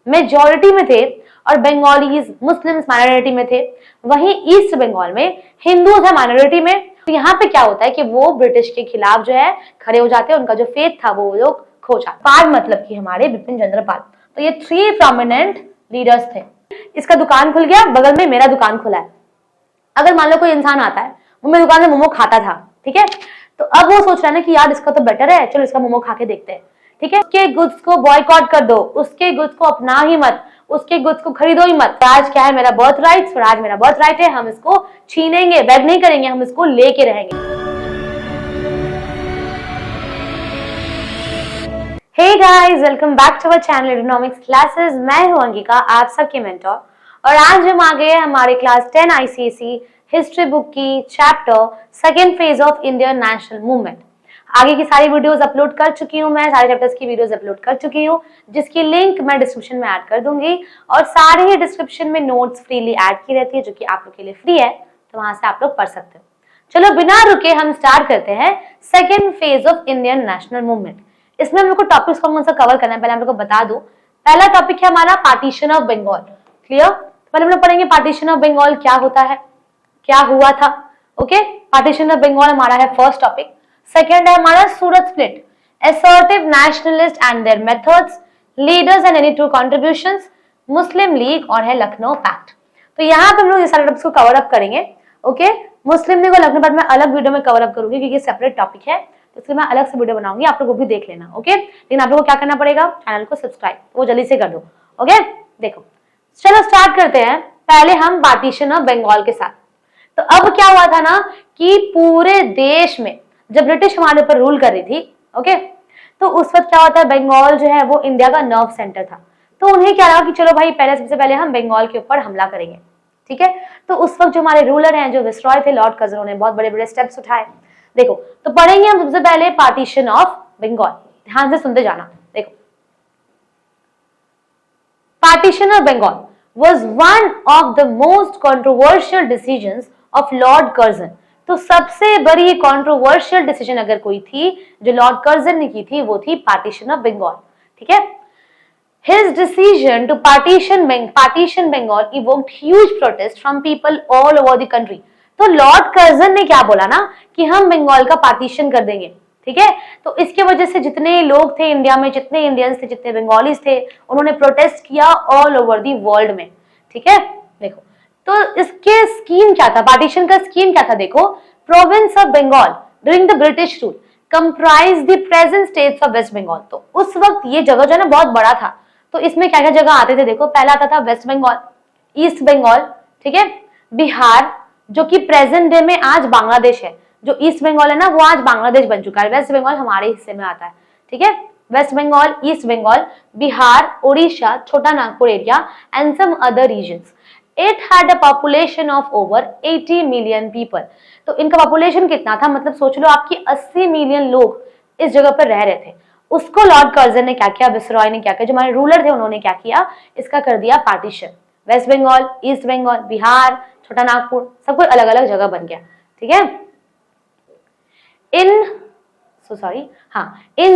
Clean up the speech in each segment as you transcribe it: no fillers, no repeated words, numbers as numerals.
Majority में थे और बंगालीज मुस्लिम्स माइनॉरिटी में थे, वहीं ईस्ट बंगाल में हिंदूज है माइनॉरिटी में। तो यहाँ पे क्या होता है कि वो ब्रिटिश के खिलाफ जो है खड़े हो जाते हैं, उनका जो फेथ था वो लोग खो जाते। पाल मतलब कि हमारे बिपिन चंद्र पाल। तो ये 3 प्रोमिनेंट लीडर्स थे। इसका दुकान खुल गया, बगल में मेरा दुकान खुला है। अगर मान लो कोई इंसान आता है, वो मेरी दुकान से मोमो खाता था, ठीक है, तो अब वो सोच रहा है ना कि यार इसका तो बेटर है, चलो इसका मोमो खा के देखते हैं, ठीक है। उसके गुड्स को बॉयकॉट कर दो, उसके गुड्स को अपना ही मत, उसके गुड्स को खरीदो ही मत। आज क्या है, मेरा बर्थ राइट, स्वराज मेरा बर्थ राइट है, हम इसको छीनेंगे, बैग नहीं करेंगे, हम इसको लेके रहेंगे। Hey guys, welcome back to our channel economics classes. मैं हूं अंगिका, आप सबके मेंटोर, और आज हम आ गए हमारे क्लास 10 आईसीएसई हिस्ट्री बुक की chapter second phase of Indian national movement. आगे की सारी वीडियोस अपलोड कर चुकी हूं, मैं सारे चैप्टर्स की वीडियोस अपलोड कर चुकी हूं, जिसकी लिंक मैं डिस्क्रिप्शन में ऐड कर दूंगी, और सारे ही डिस्क्रिप्शन में नोट्स फ्रीली ऐड की रहती है, जो कि आप लोग के लिए फ्री है, तो वहां से आप लोग पढ़ सकते हो। चलो बिना रुके हम स्टार्ट करते हैं second phase of Indian national movement. इसमें हम लोग को टॉपिक्स कौन सा कवर करना है पहले हम लोग को बता दूं। पहला टॉपिक है हमारा पार्टीशन ऑफ बंगाल। क्लियर? पहले हम लोग पढ़ेंगे पार्टीशन ऑफ बंगाल क्या होता है, क्या हुआ था। ओके, पार्टीशन ऑफ बंगाल हमारा है फर्स्ट टॉपिक। सेकंड है हमारा Surat split, assertive nationalist and their methods, leaders and any two contributions, Muslim League और है लखनऊ पैक्ट। तो यहाँ पे हम लोग ये सारे टॉपिक्स को कवर अप करेंगे। ओके, मुस्लिम लीग और लखनऊ पैक्ट में अलग वीडियो में कवर अप करूंगी, क्योंकि सेपरेट टॉपिक है, तो इसलिए मैं अलग से वीडियो बनाऊंगी, आप लोग वो भी देख लेना। ओके, लेकिन आप लोगों को क्या करना पड़ेगा, चैनल को सब्सक्राइब, वो जल्दी से कर दो। ओके, देखो चलो स्टार्ट करते हैं पहले हम पार्टीशन ऑफ बंगाल के साथ। तो अब क्या हुआ था ना कि पूरे देश में जब ब्रिटिश हमारे ऊपर रूल कर रही थी, ओके, तो उस वक्त क्या होता है, बंगाल जो है वो इंडिया का नर्व सेंटर था। तो उन्हें क्या लगा कि चलो भाई पहले सबसे पहले हम बंगाल के ऊपर हमला करेंगे, ठीक है। तो उस वक्त जो हमारे रूलर हैं, जो विसरॉय थे, लॉर्ड कर्जन, ने बहुत बड़े बड़े स्टेप्स उठाए। देखो, तो पढ़ेंगे हम सबसे पहले पार्टीशन ऑफ बंगाल, ध्यान से सुनते जाना। देखो, partition of Bengal was one of the most controversial decisions of Lord Curzon। तो सबसे बड़ी controversial decision अगर कोई थी जो लॉर्ड कर्जन ने की थी, वो थी पार्टीशन ऑफ बंगाल, ठीक है। His decision to partition Bengal evoked huge protest from people all over the country। तो लॉर्ड कर्जन ने क्या बोला ना कि हम बंगाल का पार्टीशन कर देंगे, ठीक है। तो इसके वजह से जितने लोग थे इंडिया में, जितने इंडियंस थे, जितने बंगालीज थे, उन्होंने प्रोटेस्ट किया ऑल ओवर दी वर्ल्ड में, ठीक है। देखो, तो इसके स्कीम क्या था, पार्टीशन का स्कीम क्या था, देखो, province of Bengal during the British rule comprise the present states of West Bengal. तो उस वक्त ये जगह जो है ना बहुत बड़ा था, तो इसमें क्या क्या जगह आते थे, देखो, पहला आता था वेस्ट बंगाल, ईस्ट बंगाल, ठीक है, बिहार, जो कि प्रेजेंट डे में आज बांग्लादेश है। जो ईस्ट बंगाल है ना वो आज बांग्लादेश बन चुका है, वेस्ट बंगाल हमारे हिस्से में आता है, ठीक है। West Bengal, East Bengal, Bihar, Orissa, Chota Nagpur area and some other regions. It had a population of over 80 million people. तो इनका पॉपुलेशन कितना था, मतलब सोच लो आपकी 80 मिलियन लोग इस जगह पर रह रहे थे। उसको लॉर्ड कर्जन ने क्या किया, विसरॉय ने क्या किया, जो हमारे रूलर थे उन्होंने क्या किया, इसका कर दिया partition. West Bengal, East Bengal, Bihar, Chota Nagpur, सब कोई अलग अलग जगह बन गया, ठीक है। In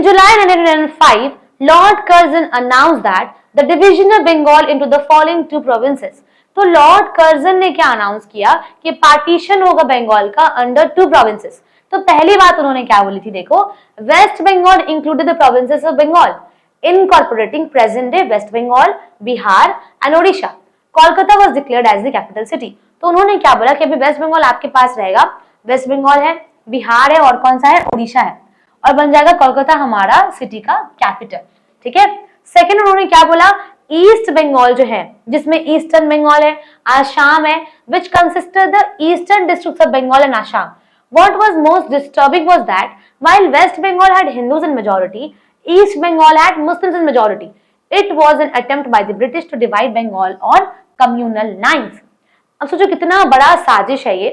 July 1905, Lord Curzon announced that the division of Bengal into the following 2 provinces। तो लॉर्ड कर्जन ने क्या अनाउंस किया कि पार्टीशन होगा बंगाल का अंडर 2 प्रोविंसेस। तो पहली बात उन्होंने क्या बोली थी, देखो, West Bengal included the provinces of Bengal incorporating present day West Bengal, Bihar and Odisha. Kolkata was declared as the capital city. तो उन्होंने क्या बोला कि अभी वेस्ट बंगाल आपके पास रहेगा, वेस्ट बंगाल है, बिहार है, और कौन सा है, उड़ीसा है, और बन जाएगा कोलकाता हमारा सिटी का कैपिटल, ठीक है। सेकंड उन्होंने क्या बोला, ईस्ट बंगाल जो है, जिसमें ईस्टर्न बंगाल है, आसाम है, which consisted the eastern districts of Bengal and Assam। What was most disturbing was that while West Bengal had Hindus in majority, East Bengal had Muslims in majority। It was an attempt by the British to divide Bengal on communal lines। अब सोचो कितना बड़ा साजिश है ये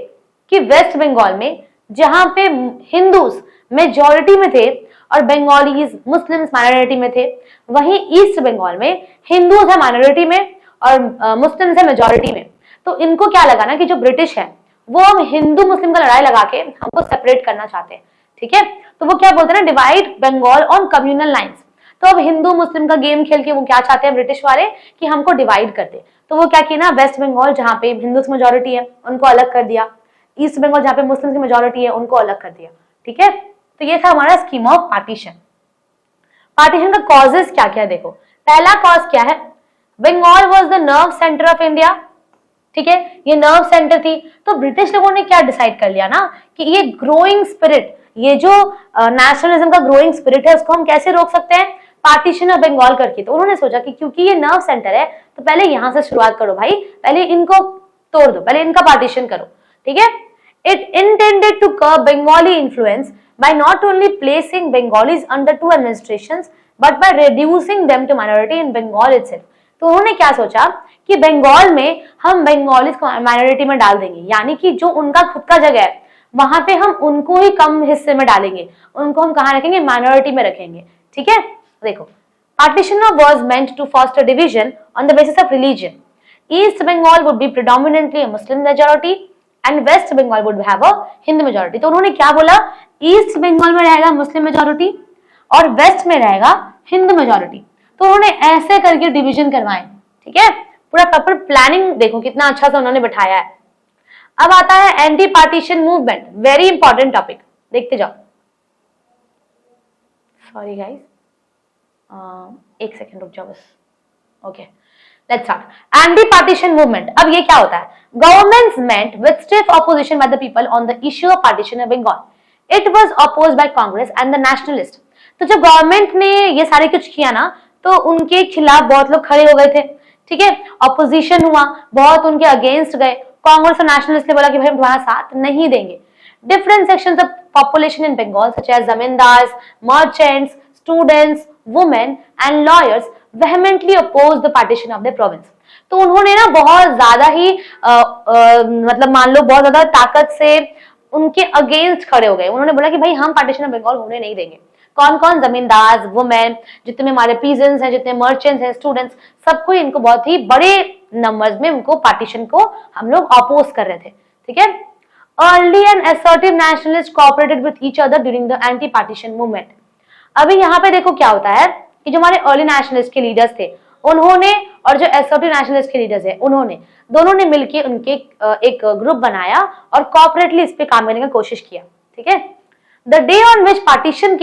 कि waste Bengal में जहां पे हिंदूज मेजॉरिटी में थे और बंगालीज मुस्लिम्स माइनॉरिटी में थे, वहीं ईस्ट बंगाल में हिंदूज है माइनॉरिटी में और मुस्लिम्स है मेजॉरिटी में। तो इनको क्या लगा ना कि जो ब्रिटिश है वो हम हिंदू मुस्लिम का लड़ाई लगा के हमको सेपरेट करना चाहते हैं, ठीक है। तो वो क्या बोलते हैं ना, divide Bengal on communal lines. तो अब हिंदू मुस्लिम का गेम खेल के वो क्या चाहते हैं ब्रिटिश वाले कि हमको डिवाइड कर दे। तो वो क्या किया ना, वेस्ट बंगाल जहाँ पे हिंदू की मेजोरिटी है उनको अलग कर दिया, ईस्ट बंगाल जहाँ पे मुस्लिम की मेजोरिटी है उनको अलग कर दिया। ठीक है, तो ये था हमारा स्कीम ऑफ पार्टीशन। पार्टीशन का कॉजेस क्या क्या है देखो। पहला कॉज क्या है, Bengal was the nerve centre of India. ठीक है, ये नर्व सेंटर थी। तो ब्रिटिश लोगों ने क्या डिसाइड कर लिया ना कि ये ग्रोइंग स्पिरिट, ये जो नेशनलिज्म का ग्रोइंग स्पिरिट है उसको हम कैसे रोक सकते हैं, पार्टीशन ऑफ बंगाल करके। तो उन्होंने सोचा कि क्योंकि ये नर्व सेंटर है तो पहले यहां से शुरुआत करो भाई, पहले इनको तोड़ दो, पहले इनका पार्टीशन करो। ठीक है, it intended to curb Bengali influence by not only placing Bengalis under two administrations but by reducing them to minority in Bengal itself। तो उन्होंने क्या सोचा कि बंगाल में हम बंगालीज को माइनॉरिटी में डाल देंगे, यानी कि जो उनका खुद का जगह है वहां पे हम उनको ही कम हिस्से में डालेंगे, उनको हम कहाँ रखेंगे, माइनॉरिटी में रखेंगे। ठीक है, देखो partition was meant to foster division on the basis of religion। East Bengal would be predominantly a Muslim majority and West Bengal would have a Hindu majority। तो उन्होंने क्या बोला, ईस्ट बंगाल में रहेगा मुस्लिम मेजोरिटी और वेस्ट में रहेगा Hindu majority. तो उन्होंने ऐसे करके डिवीजन करवाए। ठीक है, पूरा प्रॉपर प्लानिंग देखो कितना अच्छा सा उन्होंने बैठाया है। अब आता है anti partition movement, very important topic, देखते जाओ। सॉरी गाइस, एक सेकेंड रुक जाओ बस। Okay, let's start. Anti partition movement, अब ये क्या होता है, government's meant with stiff opposition by the people on the issue of partition of Bengal. It was opposed by Congress and the nationalist। तो जब गवर्नमेंट ने ये सारे कुछ किया ना तो उनके खिलाफ बहुत लोग खड़े हो गए थे। ठीक है, ऑपोजिशन हुआ, बहुत उनके अगेंस्ट गए। कांग्रेस और नेशनलिस्ट ने बोला कि भाई हम तुम्हारा साथ नहीं देंगे। Different sections of population in Bengal such as zamindars, merchants, students, women and lawyers vehemently opposed the partition of the province। तो उन्होंने ना बहुत ज्यादा ही मतलब मान लो बहुत ज्यादा ताकत से उनके अगेंस्ट खड़े हो गए। उन्होंने बोला कि भाई हम पार्टीशन ऑफ बंगाल होने नहीं देंगे। कौन कौन, जमींदार, वुमेन, जितने हमारे पीजेंट्स हैं, जितने मर्चेंट्स हैं, स्टूडेंट्स, सबको इनको बहुत ही बड़े नंबर्स में उनको पार्टीशन को हम लोग अपोज कर रहे थे। ठीक है, early and assertive nationalist cooperated with each other during the anti partition movement. अभी यहाँ पे देखो क्या होता है कि जो हमारे अर्ली नेशनलिस्ट के लीडर्स थे उन्होंने और जो असर्टिव नेशनलिस्ट के लीडर्स हैं उन्होंने दोनों ने मिलकर उनके एक ग्रुप बनाया और कॉर्पोरेटली इस पे काम करने की कोशिश किया। ठीक है, the day on which partition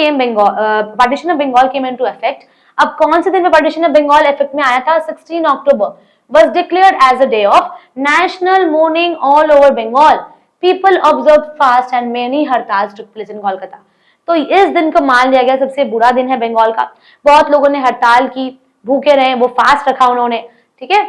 of Bengal came into effect, अब कौन से दिन में पार्टीशन ऑफ बंगाल इफेक्ट में आया था, 16 अक्टूबर was declared as a day of national mourning all over Bengal। People observed fast and many हड़ताल took place in Kolkata। तो इस दिन को मान लिया गया सबसे बुरा दिन है बंगाल का। बहुत लोगों ने हड़ताल की, भूखे रहे, वो फास्ट रखा उन्होंने। ठीक है,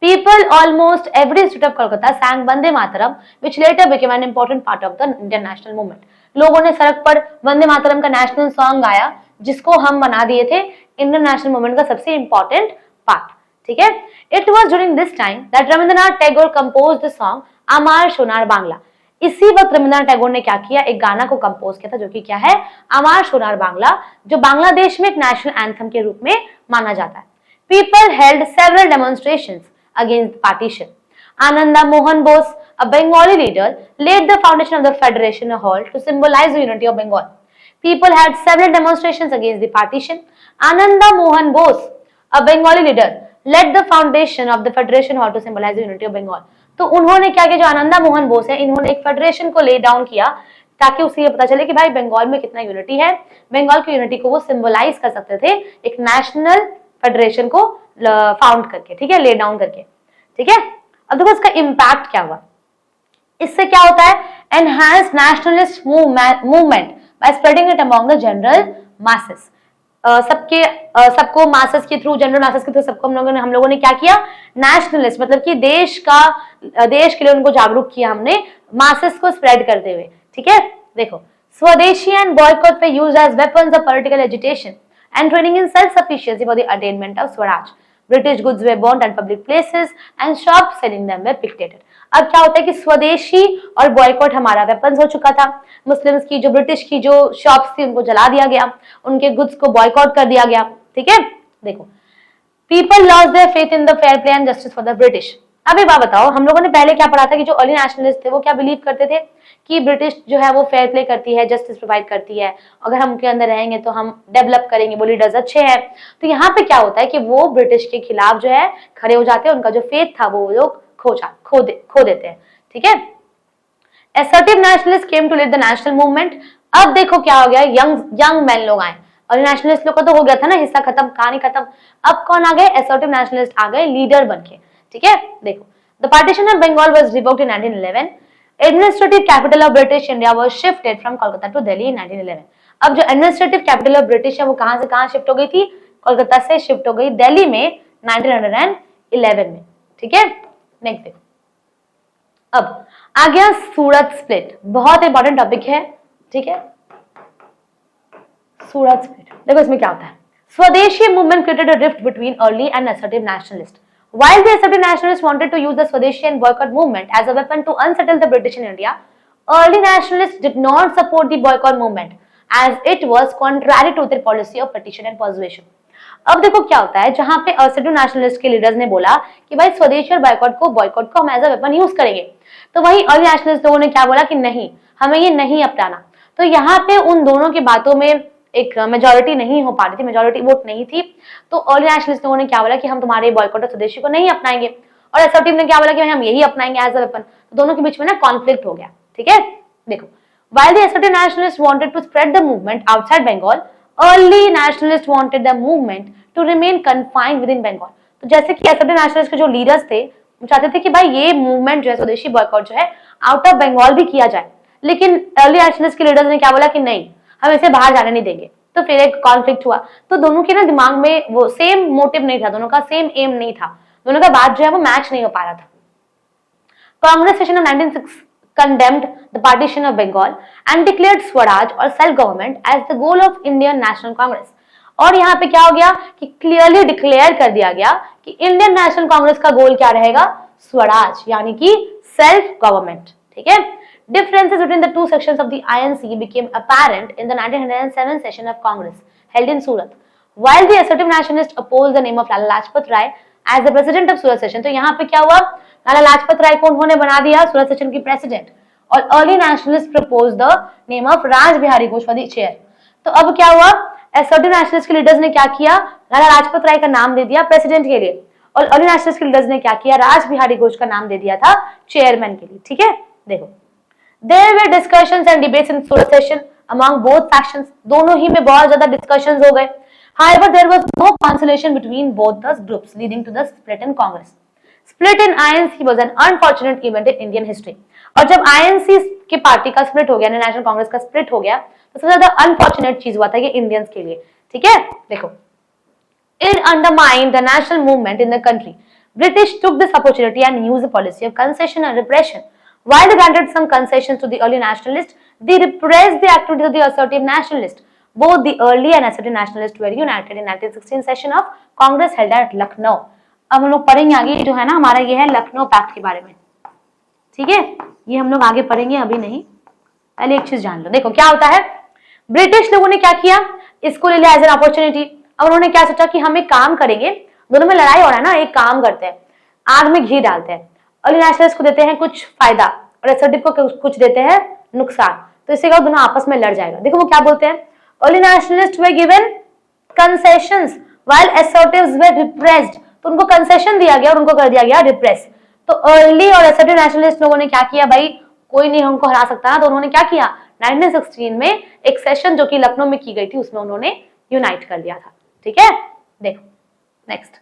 People almost every street of Kolkata sang Vande Mataram, which later became an important part of the Indian national movement। लोगों ने सड़क पर वंदे मातरम का नेशनल सॉन्ग गाया जिसको हम बना दिए थे इंडियन नेशनल मूवमेंट का सबसे इंपॉर्टेंट पार्ट। ठीक है, It was during this time that Rabindranath Tagore composed the song अमार सोनार बांग्ला। इसी वक्त रविंद्रनाथ टैगोर ने क्या किया, एक गाना को कंपोज किया था जो कि क्या है, अमार सोनार बांग्ला, जो बांग्लादेश में एक नेशनल एंथम के रूप में माना जाता है। People held several demonstrations against partition। Ananda Mohan Bose, a Bengali leader, laid the foundation of the Federation Hall to symbolize the unity of Bengal। People had several demonstrations against the partition। Ananda Mohan Bose, a Bengali leader, led the foundation of the Federation Hall to symbolize the unity of Bengal। तो उन्होंने क्या किया, जो आनंदा मोहन बोस है इन्होंने एक federation को lay down किया ताकि उसे ये पता चले कि भाई बंगाल में कितना यूनिटी है। बंगाल की यूनिटी को वो सिंबलाइज कर सकते थे एक नेशनल फेडरेशन को फाउंड करके। ठीक है, ले डाउन करके। ठीक है, अब देखो इसका इम्पैक्ट क्या हुआ। इससे क्या होता है, enhance nationalist movement by spreading it among the general masses. सबको मासेस के थ्रू, जनरल मासेस के थ्रू सबको हम लोगों ने क्या किया, नेशनलिस्ट मतलब कि देश के लिए उनको जागरूक किया हमने, मासेस को स्प्रेड करते हुए। ठीक है, देखो स्वदेशी एंड बॉयकॉट पे used as weapons of political agitation and training in self-sufficiency for the attainment of Swaraj। British goods were burnt at public places and shops selling them were picketed। अब क्या होता है कि स्वदेशी और बॉयकॉट हमारा weapons हो चुका था। मुस्लिम्स की, जो ब्रिटिश की जो शॉप्स थी उनको जला दिया गया, उनके गुड्स को बॉयकॉट कर दिया गया। ठीक है, देखो people lost their faith in the fair play and justice for the British. अब एक बात बताओ, हम लोगों ने पहले क्या पढ़ा था कि जो अर्ली नेशनलिस्ट थे वो क्या बिलीव करते थे कि ब्रिटिश जो है वो फेयर प्ले करती है, जस्टिस प्रोवाइड करती है, अगर हम उनके अंदर रहेंगे तो हम डेवलप करेंगे, वो लीडर्स अच्छे हैं। तो यहाँ पे क्या होता है कि वो ब्रिटिश के खिलाफ जो है खड़े हो जाते हैं, उनका जो फेथ था वो लोग खो देते हैं। ठीक है, assertive nationalists came to lead the national movement। अब देखो क्या हो गया, यंग मैन लोग आए, और नेशनलिस्ट लोग का तो हो गया था ना हिस्सा खत्म, कहानी खत्म। अब कौन आ गए, assertive nationalists आ गए लीडर बन के। ठीक है, देखो the partition of Bengal was revoked in 1911। Administrative capital of British India was shifted from Kolkata to Delhi in 1911। अब जो एडमिनिस्ट्रेटिव कैपिटल ऑफ ब्रिटिश है वो कहां से कहां शिफ्ट हो गई थी, कोलकाता से शिफ्ट हो गई दिल्ली में 1911 में। ठीक है, नेक्स्ट देखो, अब आ गया सूरत स्प्लिट, बहुत इंपॉर्टेंट टॉपिक है। ठीक है, सूरत स्प्लिट देखो इसमें क्या होता है। स्वदेशी movement created a rift between early and assertive nationalists। While the assertive nationalists wanted to use the Swadeshi and boycott movement as a weapon to unsettle the British in India, early nationalists did not support the boycott movement as it was contrary to their policy of petition and persuasion। अब देखो क्या होता है, जहां पे assertive nationalists के leaders ने बोला कि भाई स्वदेशी और बॉयकॉट को हम एज अ वेपन यूज करेंगे, तो वही अर्ली नेशनलिस्ट लोगों ने क्या बोला कि नहीं, हमें ये नहीं अपनाना। तो यहाँ पे उन दोनों की बातों में एक मेजोरिटी नहीं हो पा रही थी, मेजोरिटी वोट नहीं थी। तो अर्ली नेशनलिस्ट लोगों ने क्या बोला कि हम तुम्हारे बॉयकॉट और स्वदेशी को नहीं अपनाएंगे, और असर्टिव ने क्या बोला कि हम यही अपनाएंगे एज अ वेपन। तो दोनों के बीच में ना कॉन्फ्लिक्ट हो गया। ठीक है, देखो, while the assertive nationalists wanted to spread the movement outside Bengal, early nationalists wanted the movement to remain confined within Bengal। तो जैसे कि assertive nationalists के जो लीडर्स थे वो चाहते थे कि भाई ये मूवमेंट जो है स्वदेशी बॉयकॉट जो है आउट ऑफ बंगाल भी किया जाए, लेकिन अर्ली नेशनलिस्ट के लीडर्स ने क्या बोला कि नहीं, हम इसे बाहर जाने नहीं देंगे। तो फिर एक कॉन्फ्लिक्ट हुआ। तो दोनों के ना दिमाग में वो सेम मोटिव नहीं था, दोनों का सेम एम नहीं था, दोनों का बात जो है वो मैच नहीं हो पा रहा था। Congress session of 1906 condemned the partition of Bengal and declared Swaraj or self government as the goal of Indian National Congress। और यहाँ पे क्या हो गया कि क्लियरली डिक्लेयर कर दिया गया कि इंडियन नेशनल कांग्रेस का गोल क्या रहेगा, स्वराज यानी कि सेल्फ गवर्नमेंट। ठीक है, differences between the two sections of the INC became apparent in the 1907 session of Congress held in Surat। While the assertive nationalists opposed the name of Lala Lajpat Rai as the president of Surat session। तो यहाँ पे क्या हुआ, लाला लाजपत राय को उन्होंने बना दिया सूरत session की प्रेसिडेंट, और early nationalist propose the name of Raj Bihari Ghosh for the chair. तो अब क्या हुआ, असर्टिव नेशनलिस्ट के लीडर्स ने क्या किया, लाला लाजपत राय का नाम दे दिया प्रेसिडेंट के लिए, और अर्ली नेशनलिस्ट के लीडर्स ने क्या किया, राज बिहारी घोष का नाम दे दिया था चेयरमैन के लिए। ठीक है, देखो, there were discussions and debates in Surat session among both factions। दोनों ही में बहुत ज्यादा डिस्कशंस हो गए। However, there was no consolation between both the groups, leading to the split in Congress। Split in INC was an unfortunate event in Indian history। और जब INC की party का स्प्लिट हो गया, नेशनल कांग्रेस का स्प्लिट हो गया, तो सबसे ज्यादा अनफॉर्चुनेट चीज हुआ था ये इंडियंस के लिए। ठीक है, देखो, it undermined the national movement in the country। British took this opportunity and used the policy of concession and repression। While they granted some concessions to the early nationalists, they repressed the activities of the assertive nationalists। Both the early and assertive nationalists were united in 1916 session of Congress held at Lucknow। अब हम लोग पढ़ेंगे आगे जो है ना हमारा ये है लखनऊ पैक्ट के बारे में। ठीक है, ये हम लोग आगे पढ़ेंगे, अभी नहीं, पहले एक चीज जान लो। देखो क्या होता है, ब्रिटिश लोगों ने क्या किया, इसको ले लिया एज एन अपॉर्चुनिटी। अब उन्होंने क्या सोचा कि हम एक काम करेंगे, दोनों में लड़ाई हो रहा है ना, एक काम करते हैं, आग में घी डालते हैं, अर्ली नेशनलिस्ट को देते हैं कुछ फायदा और असर्टिव को कुछ देते हैं नुकसान, तो इससे क्या दोनों आपस में लड़ जाएगा। देखो वो क्या बोलते हैं, अर्ली नेशनलिस्ट वे गिवन कंसेशंस व्हाइल असर्टिव्स वे रिप्रेस्ड। तो उनको कंसेशन दिया गया और उनको कर दिया गया रिप्रेस। तो अर्ली और असर्टिव नेशनलिस्ट लोगों ने क्या किया, भाई कोई नहीं हमको हरा सकता ना, तो उन्होंने क्या किया, 1916 में एक सेशन जो कि लखनऊ में की गई थी उसमें उन्होंने यूनाइट कर दिया था। ठीक है, देखो नेक्स्ट,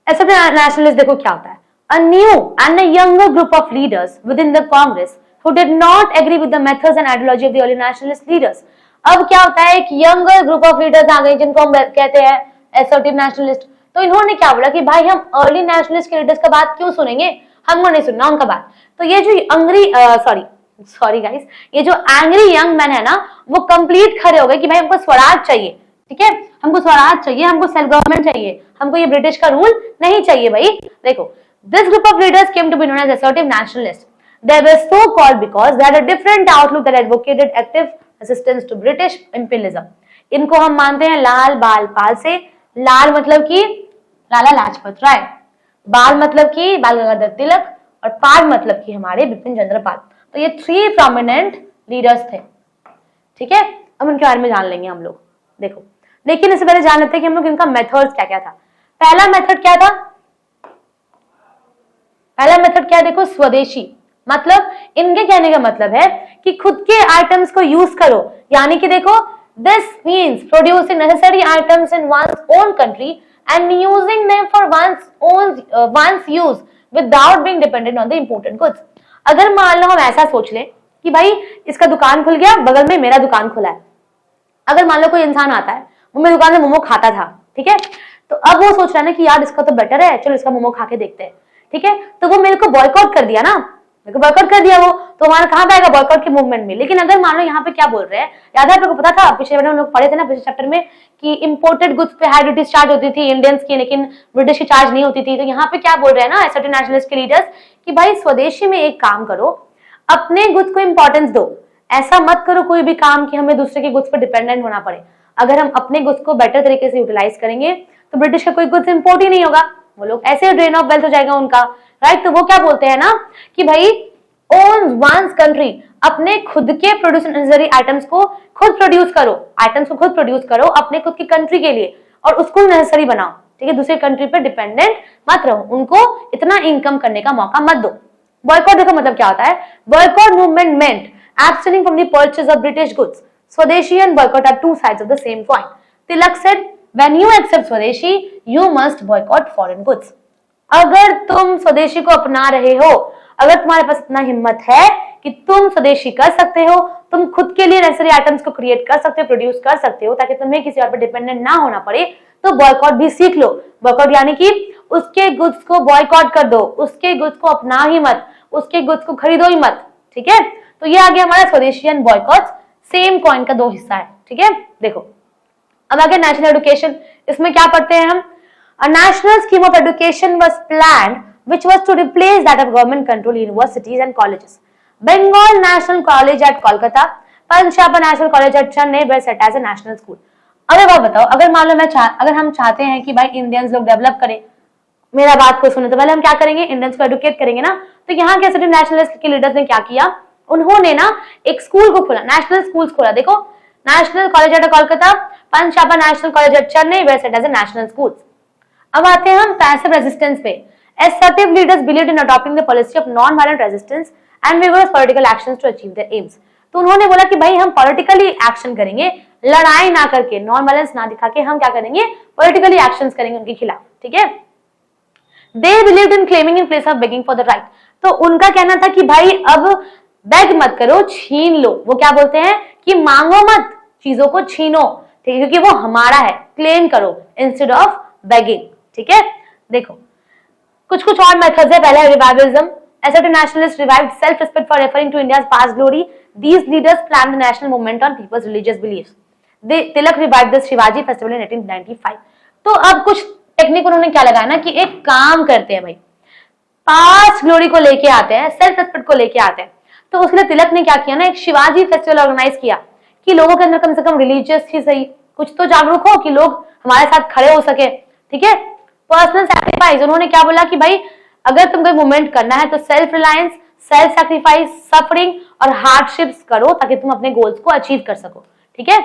असर्टिव नेशनलिस्ट देखो क्या होता है, a new and a younger group of leaders within the Congress who did not agree with the methods and ideology of the early nationalist leaders। अब क्या होता है, एक यंगर ग्रुप ऑफ लीडर्स आ गए जिनको हम कहते हैं असर्टिव नेशनलिस्ट। तो इन्होंने क्या बोला कि भाई हम अर्ली नेशनलिस्ट के लीडर्स का बात क्यों सुनेंगे, हमको नहीं सुनना उनका बात। तो ये जो सॉरी गाइस, ये जो एंग्री यंग मैन है ना, वो कंप्लीट खड़े हो गए कि भाई हमको स्वराज चाहिए। ठीक है, हमको स्वराज चाहिए, हमको सेल्फ गवर्नमेंट चाहिए, हमको ये ब्रिटिश का रूल नहीं चाहिए। भाई देखो, this group of leaders came to be known as assertive nationalists। They were so called because they had a different outlook that advocated active resistance to British imperialism। इनको हम मानते हैं लाल बाल पाल से लाल मतलब कि लाला लाजपत राय, बाल मतलब कि बाल गंगाधर तिलक, और पाल मतलब कि हमारे बिपिन चंद्र पाल। तो ये 3 प्रोमिनेंट लीडर्स थे। ठीक है, अब उनके बारे में जान लेंगे हम लोग। देखो, लेकिन इससे पहले जान लेते हैं कि हम लोग इनका मेथड्स क्या क्या था। पहला मेथड क्या था? पहला मेथड क्या है? देखो, स्वदेशी। मतलब इनके कहने का मतलब है कि खुद के आइटम्स को यूज करो, यानी कि देखो, this means producing necessary items in one's own country and using them for one's use without being dependent on the imported goods. अगर मान लो हम ऐसा सोच लें कि भाई इसका दुकान खुल गया, बगल में मेरा दुकान खुला है। अगर मान लो कोई इंसान आता है, वो मेरी दुकान से मोमो खाता था, ठीक है, तो अब वो सोच रहा है ना कि यार इसका तो बेटर है, चलो इसका मोमो खा के देखते हैं। ठीक है, तो वो मेरे को बॉयकॉट कर दिया ना, मेरे को बॉयकॉट कर दिया वो, तो हमारा कहां पे आएगा? बॉयकॉट के मूवमेंट में। लेकिन अगर मान लो यहाँ पे क्या बोल रहे हैं, याद है आपको? पता था पिछले हम लोग पढ़े थे ना पिछले चैप्टर में कि इंपोर्टेड गुड्स पे हाई ड्यूटी चार्ज होती थी इंडियंस की, लेकिन ब्रिटिश की चार्ज नहीं होती थी। तो यहाँ पे क्या बोल रहे हैं ना सर्टेन नेशनलिस्ट के लीडर्स कि भाई स्वदेशी में एक काम करो, अपने गुड्स को इंपॉर्टेंस दो। ऐसा मत करो कोई भी काम कि हमें दूसरे के गुड्स पर डिपेंडेंट होना पड़े। अगर हम अपने गुड्स को बेटर तरीके से यूटिलाइज करेंगे तो ब्रिटिश का कोई गुड्स इंपोर्ट ही नहीं होगा, वो लोग ऐसे ड्रेन ऑफ वेल्थ हो जाएगा उनका, राइट। तो वो क्या बोलते हैं ना कि भाई ओन वंस कंट्री, अपने खुद के प्रोड्यूस नेसेसरी आइटम्स को खुद प्रोड्यूस करो, आइटम्स को खुद प्रोड्यूस करो अपने खुद की कंट्री के लिए, और उसको नेसेसरी बनाओ। ठीक है, दूसरे कंट्री पे डिपेंडेंट मत रहो, उनको इतना इनकम करने का मौका मत दो। बॉयकॉट देखो मतलब क्या होता है? Boycott movement meant abstaining from the purchase of British goods. Swadeshi and boycott are two sides of the same coin. Tilak said, when you accept Swadeshi, you must boycott foreign goods. अगर तुम स्वदेशी को अपना रहे हो, अगर तुम्हारे पास इतना हिम्मत है कि तुम स्वदेशी कर सकते हो, तुम खुद के लिए नेसेसरी आइटम्स को क्रिएट कर सकते हो, प्रोड्यूस कर सकते हो, ताकि तुम्हें किसी और पर डिपेंडेंट ना होना पड़े, तो बॉयकॉट भी सीख लो। बॉयकॉट यानी कि उसके गुड्स को बॉयकॉट कर दो, उसके गुड्स को अपना ही मत, उसके गुड्स को खरीदो ही मत। ठीक है, तो ये आ गया हमारा स्वदेशी एंड बॉयकॉट, सेम कॉइन का 2 हिस्सा है। ठीक है, देखो अब आगे नेशनल एजुकेशन। इसमें क्या पढ़ते हैं हम? A national scheme of education was planned which was to replace that of government controlled universities and colleges. Bengal National College at Kolkata, Panchapa National College at Chennai were set as a national school. अरे बात बताओ, अगर मान लो अगर हम चाहते हैं कि भाई इंडियंस लोग डेवलप करें, मेरा बात को सुनो, तो पहले हम क्या करेंगे? इंडियंस को एडुकेट करेंगे ना। तो यहाँ के सभी नेशनलिस्ट के लीडर्स ने क्या किया? उन्होंने ना एक स्कूल को खोला, नेशनल स्कूल्स खोला। देखो, नेशनल कॉलेज एट कोलकाता, पंचापा national college at Chennai were set as a national schools. अब आते हैं हम पैसिव रेजिस्टेंस पे। Assertive leaders believed in adopting the policy of non-violent resistance and vigorous political actions to achieve their aims. तो उन्होंने बोला कि भाई हम पॉलिटिकली एक्शन करेंगे, लड़ाई ना करके, नॉन वायलेंस ना दिखा के हम क्या करेंगे? पॉलिटिकली एक्शंस करेंगे उनके खिलाफ। ठीक है, They believed in claiming in place of begging for the right. तो उनका कहना था कि भाई अब बेग मत करो, छीन लो। वो क्या बोलते हैं कि मांगो मत, चीजों को छीनो, ठीक है, क्योंकि वो हमारा है, क्लेम करो इंस्टेड ऑफ बेगिंग। ठीक है, देखो कुछ कुछ और मेथड्स है। पहला revivalism, assertive nationalists revived self-respect for referring to India's past glory. These leaders planned the national movement on people's religious beliefs. Tilak revived the Shivaji festival in 1895. तो अब कुछ टेक्निक उन्होंने क्या लगाया ना कि एक काम करते हैं भाई, पास्ट ग्लोरी को लेके आते हैं, सेल्फ रेस्पेक्ट को लेके आते हैं। तो उसके लिए तिलक ने क्या किया ना, एक शिवाजी फेस्टिवल ऑर्गेनाइज किया कि लोगों के अंदर कम से कम रिलीजियस ही सही कुछ तो जागरूक हो, कि लोग हमारे साथ खड़े हो सके। ठीक है, पर्सनल सैक्रिफाइस, उन्होंने क्या बोला कि भाई अगर तुम कोई मूवमेंट करना है तो self reliance, self sacrifice, suffering और हार्डशिप्स करो ताकि तुम अपने गोल्स को अचीव कर सको। ठीक है,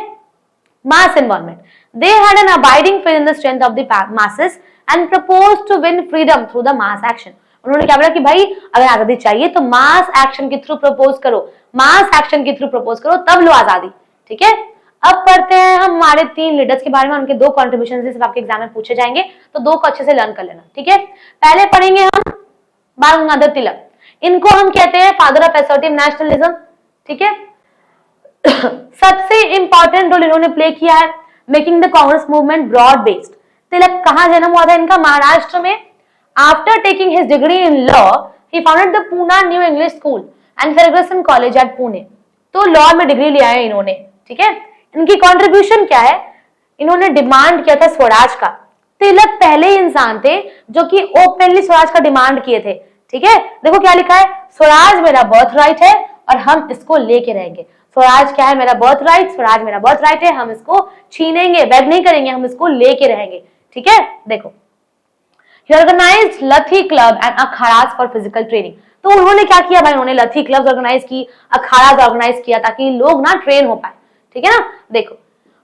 mass involvement. They had an abiding faith in the strength of the masses and proposed to win freedom through the mass action. उन्होंने क्या बोला कि भाई अगर आजादी चाहिए तो मास एक्शन के थ्रू प्रपोज करो, मास एक्शन के थ्रू प्रपोज करो, तब लो आजादी। ठीक है, अब पढ़ते हैं हम हमारे 3 लीडर्स के बारे में, उनके 2 कॉन्ट्रीब्यूशन सिर्फ आपके एग्जाम में पूछे जाएंगे, तो 2 को अच्छे से लर्न कर लेना। ठीक है, पहले पढ़ेंगे हम बाल गंगाधर तिलक। इनको हम कहते हैं फादर ऑफ असर्टिव नेशनलिज्म। ठीक है, सबसे इंपॉर्टेंट रोल इन्होंने प्ले किया है making the Congress movement broad based. Tilak कहां जन्म हुआ था इनका? महाराष्ट्र में। After taking his degree in law he founded the Poona new English school and Fergusson college at Pune. तो लॉ में डिग्री ले आए इन्होंने। ठीक है, इनकी कंट्रीब्यूशन क्या है? इन्होंने डिमांड किया था स्वराज का। तिलक पहले इंसान थे जो कि ओपनली स्वराज का डिमांड किए थे। ठीक है, देखो क्या लिखा है, स्वराज मेरा बर्थ राइट है और हम इसको लेके रहेंगे। स्वराज क्या है? मेरा बर्थ राइट, स्वराज मेरा बर्थ राइट है, हम इसको छीनेंगे, बैग नहीं करेंगे, हम इसको लेके रहेंगे। ठीक है, देखो he organized lathi club and akharas for physical training. तो उन्होंने क्या किया भाई, उन्होंने लथी क्लब ऑर्गेनाइज की, अखाड़ा ऑर्गेनाइज किया ताकि लोग ना ट्रेन हो पाए, ठीक है ना। देखो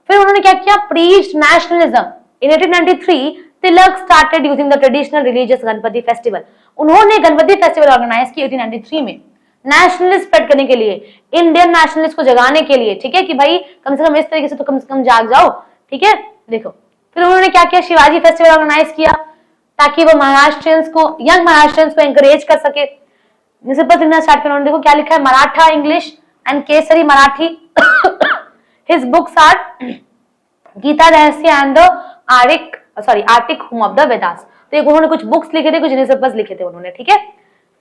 फिर उन्होंने क्या किया, preached nationalism. In 1893 Tilak started using the traditional religious Ganpati festival. उन्होंने गणपति फेस्टिवल ऑर्गेनाइज की 1893 में, नेशनलिस्ट स्प्रेड करने के लिए, इंडियन नेशनलिस्ट को जगाने के लिए, ठीक है, कि भाई कम से कम इस तरीके से तो कम से कम जाग जाओ, ठीक है। देखो फिर उन्होंने क्या किया, शिवाजी फेस्टिवल ऑर्गेनाइज किया ताकि वो महाराष्ट्रियंस को, यंग महाराष्ट्रियंस को एंकरेज कर सके। न्यूज़पेपर लिखना स्टार्ट किया उन्होंने। देखो क्या लिखा है, Maratha English and Kesari Marathi. His books are Gita Rahasya and the Arctic home of the Vedas. तो एक उन्होंने कुछ बुक्स लिखे थे, कुछ न्यूज़पेपर्स लिखे थे उन्होंने, ठीक है।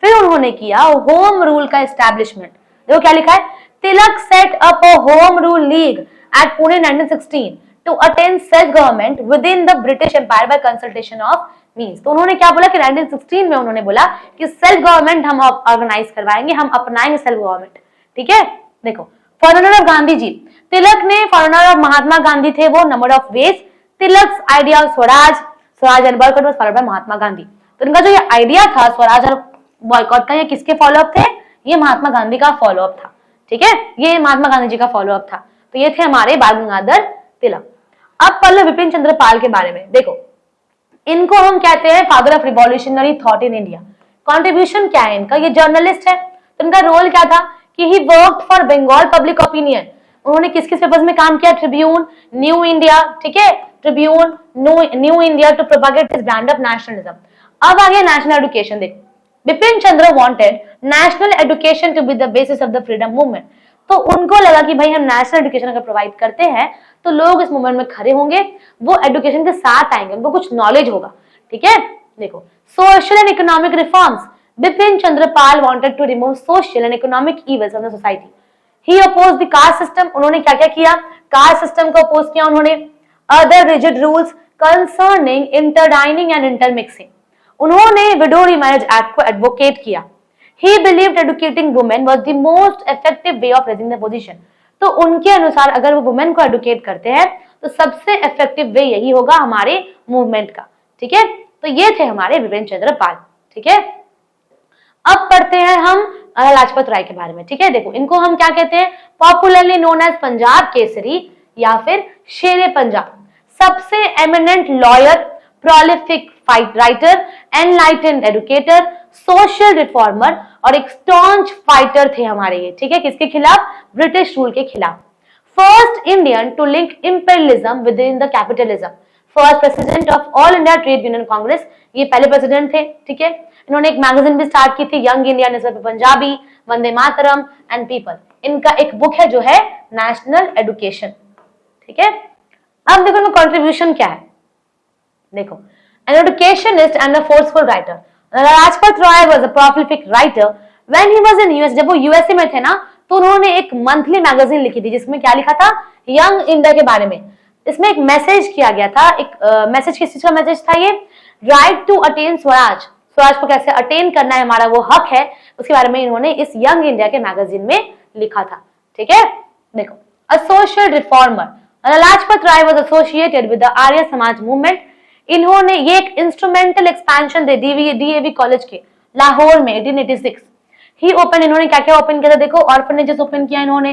फिर उन्होंने किया होम रूल का एस्टैब्लिशमेंट। देखो क्या लिखा है, Tilak set up a home rule league at Pune 1916 to attain self government with in the British empire by consultation of means. तो उन्होंने क्या बोला कि 1916 में उन्होंने बोला कि सेल्फ गवर्नमेंट हम ऑर्गेनाइज करवाएंगे, हम अपनाएंगे सेल्फ गवर्नमेंट, ठीक है। देखो फॉरनर ऑफ गांधी जी, तिलक ने फॉरनर ऑफ महात्मा गांधी थे वो, number of ways. Tilak's idea of Swaraj and boycott was followed by Mahatma Gandhi. तो इनका जो ये आइडिया था स्वराज और बॉयकॉट का, ये किसके फॉलो अप थे, ये महात्मा गांधी का फॉलो अप था, ठीक है, ये महात्मा गांधी जी का फॉलो अप था। तो ये थे हमारे बाल गंगाधर तिलक। अब पढ़ विपिन चंद्र पाल के बारे में। देखो इनको हम कहते हैं father of revolutionary thought in India. Contribution क्या है इनका, ये जर्नलिस्ट है। तो इनका रोल क्या था कि he worked for Bengal public opinion. उन्होंने किस किस पेपर्स में काम किया, ट्रिब्यून, न्यू इंडिया, ठीक है, Tribune, New India to propagate his brand of nationalism. अब आ गया नेशनल एजुकेशन। देखो Bipin Chandra wanted national education to be the basis of the freedom movement. तो उनको लगा कि भाई हम नेशनल एजुकेशन अगर प्रोवाइड करते हैं तो लोग इस मूवमेंट में खड़े होंगे, वो एजुकेशन के साथ आएंगे, उनको कुछ नॉलेज होगा, ठीक है। देखो social and economic reforms, Bipin Chandra Pal wanted to remove social and economic evils of the society. He oppose the caste system. उन्होंने क्या क्या किया, कास्ट सिस्टम को अपोज किया उन्होंने। Other rigid rules concerning interdining and intermixing. उन्होंने विडो रीमैरिज एक्ट को advocate किया। He believed educating women was the most effective way of raising their position. तो उनके अनुसार अगर वो वुमेन को एडुकेट करते हैं तो सबसे इफेक्टिव वे यही होगा हमारे मूवमेंट का, ठीक है। तो ये थे हमारे विपिन चंद्र पाल, ठीक है। अब पढ़ते हैं हम लाजपत राय के बारे में, ठीक है। देखो इनको हम क्या कहते हैं, popularly known as Punjab Kesari या फिर शेरे पंजाब। सबसे eminent lawyer, prolific writer, enlightened educator, social reformer और एक स्टॉन्च फाइटर थे हमारे ये, ठीक है, किसके खिलाफ, ब्रिटिश रूल के खिलाफ। First Indian to link imperialism with in the capitalism, first president of All India Trade Union Congress, ये पहले प्रेसिडेंट थे, ठीक है। इन्होंने एक मैगजीन भी स्टार्ट की थी, young India, newspaper Punjabi, Vande Mataram and people. इनका एक बुक है जो है नेशनल एजुकेशन, ठीक है। अब देखो इनका कंट्रीब्यूशन क्या है। देखो an educationist and a forceful writer. Rajpat Roy was a prolific writer when he was in US. जब वो यूएसए में थे ना तो उन्होंने एक मंथली मैगजीन लिखी थी जिसमें क्या लिखा था, यंग इंडिया के बारे में। इसमें एक मैसेज किया गया था, एक मैसेज, किस चीज का मैसेज था ये, right to attain swaraj, swaraj को कैसे अटेन करना है, हमारा वो हक है, उसके बारे में इन्होंने इस यंग इंडिया के मैगजीन में लिखा था, ठीक है। देखो a social reformer, Lajpat Rai was associated with the Arya Samaj movement. इन्होंने ये एक इंस्ट्रूमेंटल एक्सपेंशन थे डीएवी कॉलेज के लाहौर में 1886। ही ओपन, इन्होंने क्या क्या ओपन किया था, देखो ऑर्फनेजेस ओपन किया इन्होंने,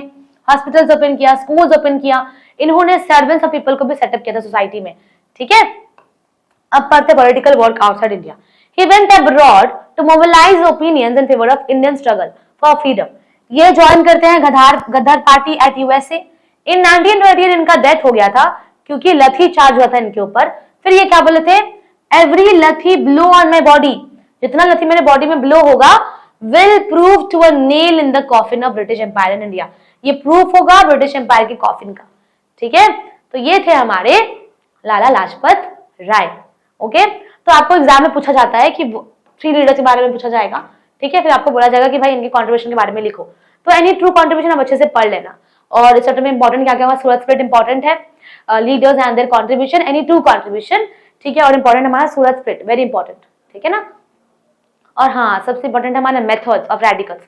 हॉस्पिटल्स ओपन किया, स्कूल्स ओपन किया, इन्होंने सर्वेंट्स ऑफ पीपल को भी सेटअप किया था सोसाइटी में, ठीक है। अब पढ़ते political work outside India. He went abroad to mobilise opinions in favour of Indian struggle for freedom. ये ज्वाइन करते हैं गद्दार पार्टी एट यूएसए। इन 1928 इनका डेथ हो गया था क्योंकि लथी चार्ज हुआ था इनके ऊपर। फिर ये क्या बोले थे, every lathi blow on my body, जितना लथी मेरे बॉडी में ब्लो होगा will prove to a nail in the coffin of British empire in India. ये प्रूफ होगा ब्रिटिश एम्पायर के कॉफिन का, ठीक है। तो ये थे हमारे लाला लाजपत राय, ओके। तो आपको एग्जाम में पूछा जाता है कि थ्री लीडर्स के बारे में पूछा जाएगा, ठीक है। फिर आपको बोला जाएगा कि भाई इनके कॉन्ट्रीब्यूशन के बारे में लिखो। तो एनी ट्रू कॉन्ट्रीब्यूशन आप अच्छे से पढ़ लेना। और इस चैप्टर में इंपॉर्टेंट क्या क्या हुआ, सूरत स्प्लिट इंपॉर्टेंट है, leaders and their contribution, any true contribution, ठीक है। और इंपॉर्टेंट हमारा सूरत स्प्लिट, वेरी इंपॉर्टेंट, ठीक है ना। और हाँ सबसे इंपॉर्टेंट है हमारा मेथड्स ऑफ रेडिकल्स,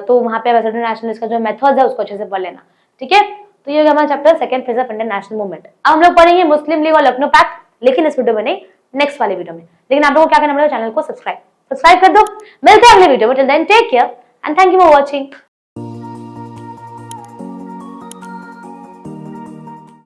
तो वहां पे वेस्टर्न नेशनलिस्ट का जो मेथड्स है उसको अच्छे से पढ़ लेना, ठीक है। तो ये हमारा chapter second phase of Indian national movement. अब हम लोग पढ़ेंगे मुस्लिम लीग और लखनऊ पैक्ट। लेकिन इस वीडियो में नहीं, नेक्स्ट वाले वीडियो में। लेकिन आप लोगों को क्या करना पड़ेगा, चैनल को सब्सक्राइब कर दो। मिलते हैं अगले वीडियो में। Till then take care and thank you for watching.